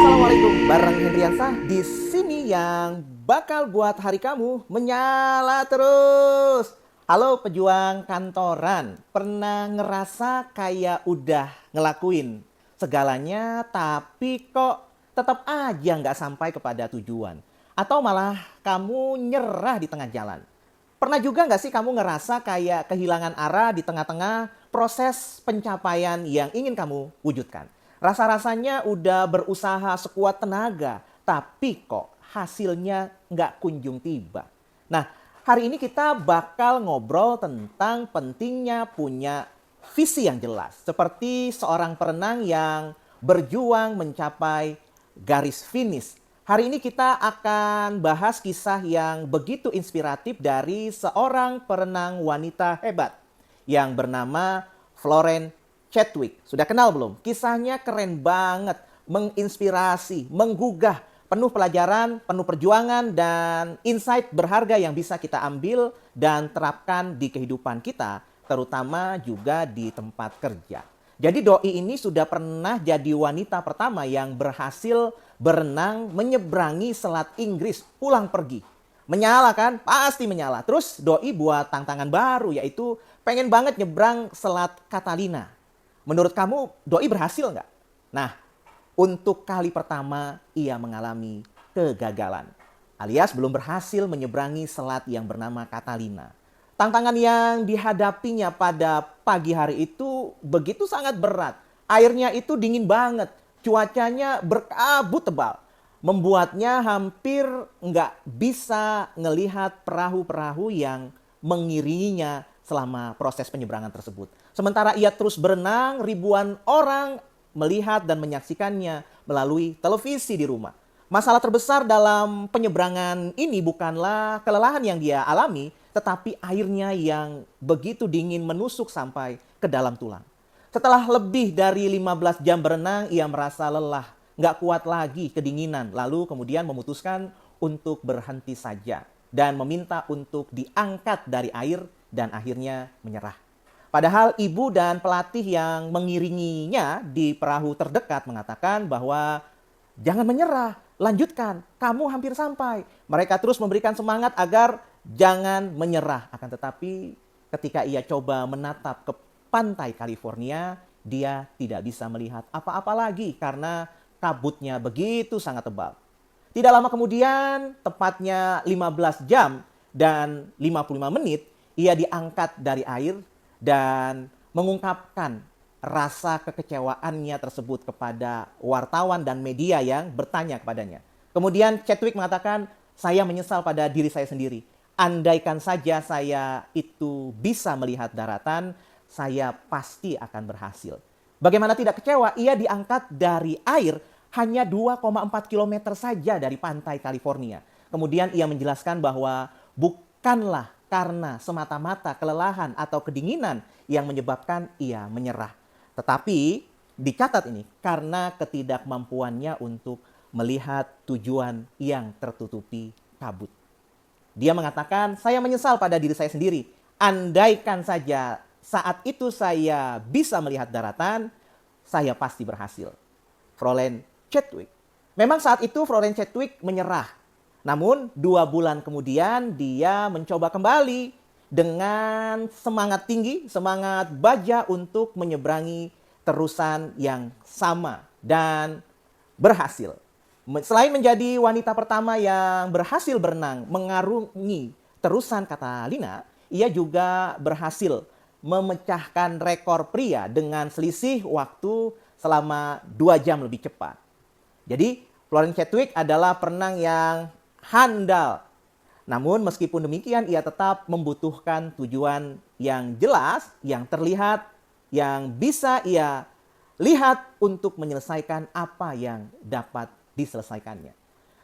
Assalamualaikum, bareng Hendriansah di sini yang bakal buat hari kamu menyala terus. Halo pejuang kantoran, pernah ngerasa kayak udah ngelakuin segalanya tapi kok tetap aja nggak sampai kepada tujuan? Atau malah kamu nyerah di tengah jalan? Pernah juga nggak sih kamu ngerasa kayak kehilangan arah di tengah-tengah proses pencapaian yang ingin kamu wujudkan? Rasa-rasanya udah berusaha sekuat tenaga, tapi kok hasilnya nggak kunjung tiba. Nah, hari ini kita bakal ngobrol tentang pentingnya punya visi yang jelas. Seperti seorang perenang yang berjuang mencapai garis finish. Hari ini kita akan bahas kisah yang begitu inspiratif dari seorang perenang wanita hebat yang bernama Florence Chadwick. Sudah kenal belum? Kisahnya keren banget, menginspirasi, menggugah, penuh pelajaran, penuh perjuangan, dan insight berharga yang bisa kita ambil dan terapkan di kehidupan kita, terutama juga di tempat kerja. Jadi Doi ini sudah pernah jadi wanita pertama yang berhasil berenang menyeberangi Selat Inggris pulang pergi. Menyala kan? Pasti menyala. Terus Doi buat tantangan baru, yaitu pengen banget nyebrang Selat Catalina. Menurut kamu, Doi berhasil nggak? Nah, untuk kali pertama ia mengalami kegagalan. Alias belum berhasil menyeberangi selat yang bernama Catalina. Tantangan yang dihadapinya pada pagi hari itu begitu sangat berat. Airnya itu dingin banget. Cuacanya berkabut tebal. Membuatnya hampir nggak bisa ngelihat perahu-perahu yang mengiringinya selama proses penyeberangan tersebut. Sementara ia terus berenang, ribuan orang melihat dan menyaksikannya melalui televisi di rumah. Masalah terbesar dalam penyeberangan ini bukanlah kelelahan yang dia alami, tetapi airnya yang begitu dingin menusuk sampai ke dalam tulang. Setelah lebih dari 15 jam berenang, ia merasa lelah, nggak kuat lagi kedinginan. Lalu kemudian memutuskan untuk berhenti saja dan meminta untuk diangkat dari air dan akhirnya menyerah. Padahal ibu dan pelatih yang mengiringinya di perahu terdekat mengatakan bahwa jangan menyerah, lanjutkan, kamu hampir sampai. Mereka terus memberikan semangat agar jangan menyerah. Akan tetapi ketika ia coba menatap ke pantai California, dia tidak bisa melihat apa-apa lagi karena kabutnya begitu sangat tebal. Tidak lama kemudian, tepatnya 15 jam dan 55 menit, ia diangkat dari air dan mengungkapkan rasa kekecewaannya tersebut kepada wartawan dan media yang bertanya kepadanya. Kemudian Chadwick mengatakan, saya menyesal pada diri saya sendiri. Andaikan saja saya itu bisa melihat daratan, saya pasti akan berhasil. Bagaimana tidak kecewa, ia diangkat dari air hanya 2,4 km saja dari pantai California. Kemudian ia menjelaskan bahwa bukanlah karena semata-mata kelelahan atau kedinginan yang menyebabkan ia menyerah. Tetapi dicatat ini karena ketidakmampuannya untuk melihat tujuan yang tertutupi kabut. Dia mengatakan, saya menyesal pada diri saya sendiri. Andaikan saja saat itu saya bisa melihat daratan, saya pasti berhasil. Florence Chadwick. Memang saat itu Florence Chadwick menyerah. Namun 2 bulan kemudian dia mencoba kembali dengan semangat tinggi, semangat baja untuk menyeberangi terusan yang sama dan berhasil. Selain menjadi wanita pertama yang berhasil berenang mengarungi terusan Catalina, ia juga berhasil memecahkan rekor pria dengan selisih waktu selama 2 jam lebih cepat. Jadi Florence Chadwick adalah perenang yang handal. Namun meskipun demikian ia tetap membutuhkan tujuan yang jelas, yang terlihat, yang bisa ia lihat untuk menyelesaikan apa yang dapat diselesaikannya.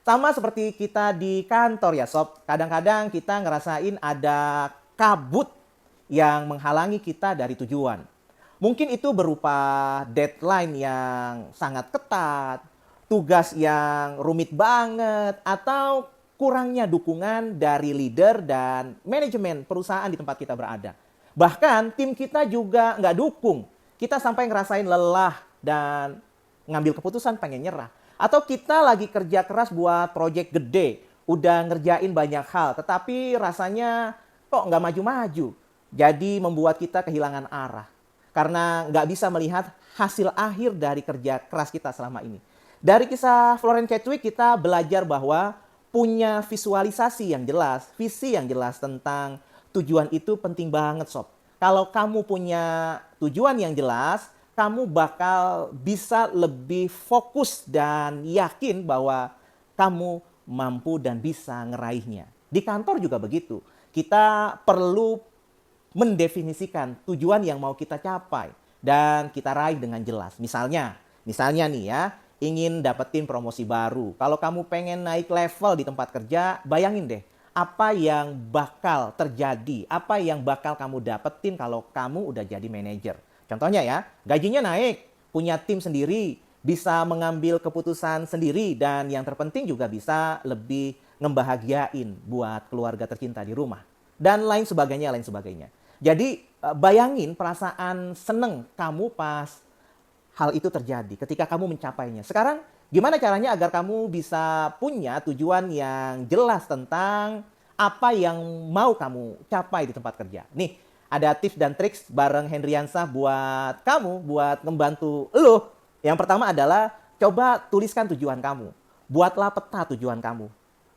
Sama seperti kita di kantor ya sob, kadang-kadang kita ngerasain ada kabut yang menghalangi kita dari tujuan. Mungkin itu berupa deadline yang sangat ketat, tugas yang rumit banget, atau kurangnya dukungan dari leader dan manajemen perusahaan di tempat kita berada. Bahkan tim kita juga nggak dukung. Kita sampai ngerasain lelah dan ngambil keputusan pengen nyerah. Atau kita lagi kerja keras buat project gede, udah ngerjain banyak hal, tetapi rasanya kok nggak maju-maju. Jadi membuat kita kehilangan arah. Karena nggak bisa melihat hasil akhir dari kerja keras kita selama ini. Dari kisah Florence Chadwick kita belajar bahwa punya visualisasi yang jelas, visi yang jelas tentang tujuan itu penting banget sob. Kalau kamu punya tujuan yang jelas, kamu bakal bisa lebih fokus dan yakin bahwa kamu mampu dan bisa ngeraihnya. Di kantor juga begitu. Kita perlu mendefinisikan tujuan yang mau kita capai dan kita raih dengan jelas. Misalnya nih ya, ingin dapetin promosi baru. Kalau kamu pengen naik level di tempat kerja, bayangin deh apa yang bakal terjadi, apa yang bakal kamu dapetin kalau kamu udah jadi manajer. Contohnya ya, gajinya naik, punya tim sendiri, bisa mengambil keputusan sendiri, dan yang terpenting juga bisa lebih ngebahagiain buat keluarga tercinta di rumah. Dan lain sebagainya, lain sebagainya. Jadi bayangin perasaan seneng kamu pas hal itu terjadi ketika kamu mencapainya. Sekarang gimana caranya agar kamu bisa punya tujuan yang jelas tentang apa yang mau kamu capai di tempat kerja. Nih, ada tips dan triks bareng Hendriansah buat kamu, buat membantu lo. Yang pertama adalah coba tuliskan tujuan kamu. Buatlah peta tujuan kamu.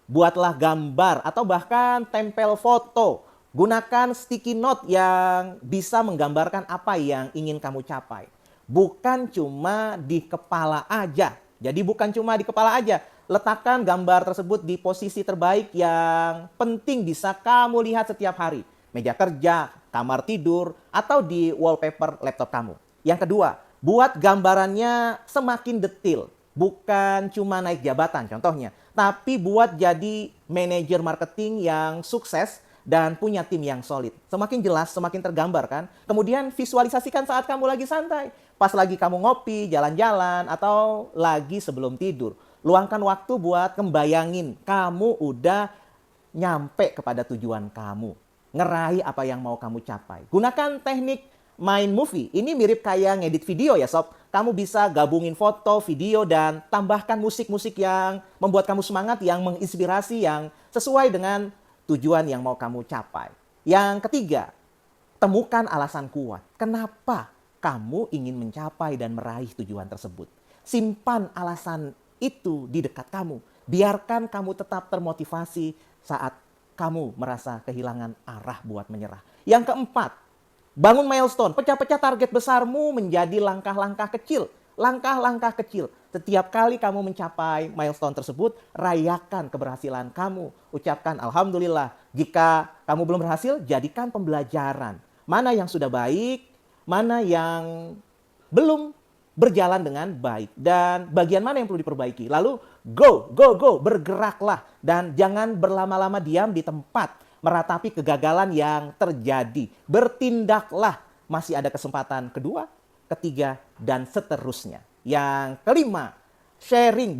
Buatlah gambar atau bahkan tempel foto. Gunakan sticky note yang bisa menggambarkan apa yang ingin kamu capai. Bukan cuma di kepala aja. Jadi bukan cuma di kepala aja. Letakkan gambar tersebut di posisi terbaik yang penting bisa kamu lihat setiap hari. Meja kerja, kamar tidur, atau di wallpaper laptop kamu. Yang kedua, buat gambarannya semakin detail. Bukan cuma naik jabatan contohnya. Tapi buat jadi manajer marketing yang sukses dan punya tim yang solid. Semakin jelas, semakin tergambar kan. Kemudian visualisasikan saat kamu lagi santai. Pas lagi kamu ngopi, jalan-jalan, atau lagi sebelum tidur. Luangkan waktu buat ngebayangin kamu udah nyampe kepada tujuan kamu. Ngeraih apa yang mau kamu capai. Gunakan teknik mind movie. Ini mirip kayak ngedit video ya sob. Kamu bisa gabungin foto, video, dan tambahkan musik-musik yang membuat kamu semangat, yang menginspirasi, yang sesuai dengan tujuan yang mau kamu capai. Yang ketiga, temukan alasan kuat. Kenapa kamu ingin mencapai dan meraih tujuan tersebut? Simpan alasan itu di dekat kamu. Biarkan kamu tetap termotivasi saat kamu merasa kehilangan arah buat menyerah. Yang keempat, bangun milestone. Pecah-pecah target besarmu menjadi langkah-langkah kecil. Langkah-langkah kecil. Setiap kali kamu mencapai milestone tersebut, rayakan keberhasilan kamu. Ucapkan alhamdulillah. Jika kamu belum berhasil, jadikan pembelajaran. Mana yang sudah baik, mana yang belum berjalan dengan baik. Dan bagian mana yang perlu diperbaiki. Lalu go, bergeraklah. Dan jangan berlama-lama diam di tempat, meratapi kegagalan yang terjadi. Bertindaklah. Masih ada kesempatan kedua, ketiga, dan seterusnya. Yang kelima, sharing,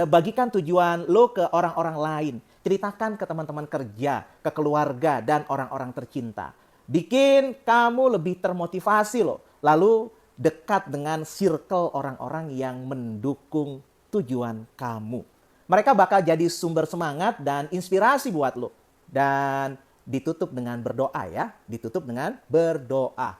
bagikan tujuan lo ke orang-orang lain. Ceritakan ke teman-teman kerja, ke keluarga, dan orang-orang tercinta. Bikin kamu lebih termotivasi lo. Lalu dekat dengan circle orang-orang yang mendukung tujuan kamu. Mereka bakal jadi sumber semangat dan inspirasi buat lo. Dan ditutup dengan berdoa ya. Ditutup dengan berdoa.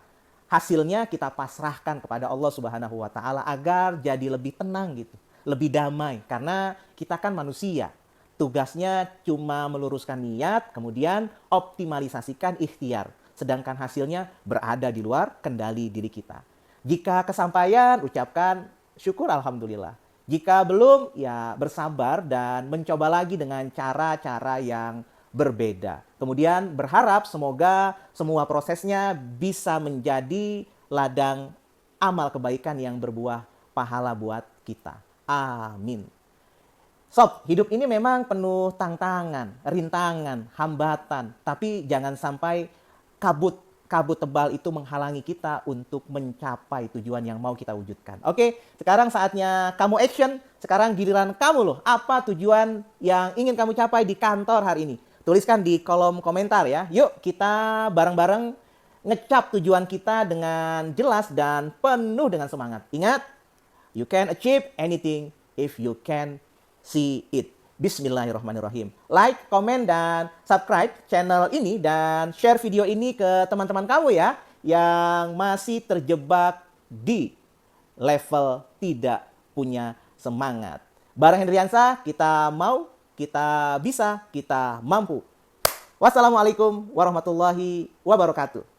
Hasilnya kita pasrahkan kepada Allah Subhanahu wa Ta'ala agar jadi lebih tenang gitu, lebih damai. Karena kita kan manusia. Tugasnya cuma meluruskan niat, kemudian optimalisasikan ikhtiar. Sedangkan hasilnya berada di luar kendali diri kita. Jika kesampaian, ucapkan syukur alhamdulillah. Jika belum, ya bersabar dan mencoba lagi dengan cara-cara yang berbeda. Kemudian berharap semoga semua prosesnya bisa menjadi ladang amal kebaikan yang berbuah pahala buat kita. Amin. Sob, hidup ini memang penuh tantangan, rintangan, hambatan. Tapi jangan sampai kabut tebal itu menghalangi kita untuk mencapai tujuan yang mau kita wujudkan. Oke, sekarang saatnya kamu action. Sekarang giliran kamu loh. Apa tujuan yang ingin kamu capai di kantor hari ini? Tuliskan di kolom komentar ya. Yuk kita bareng-bareng ngecap tujuan kita dengan jelas dan penuh dengan semangat. Ingat, You can achieve anything if you can see it. Bismillahirrahmanirrahim. Like, komen, dan subscribe channel ini dan share video ini ke teman-teman kamu ya yang masih terjebak di level tidak punya semangat. Bareng Hendriansa, kita mau, kita bisa, kita mampu. Wassalamualaikum warahmatullahi wabarakatuh.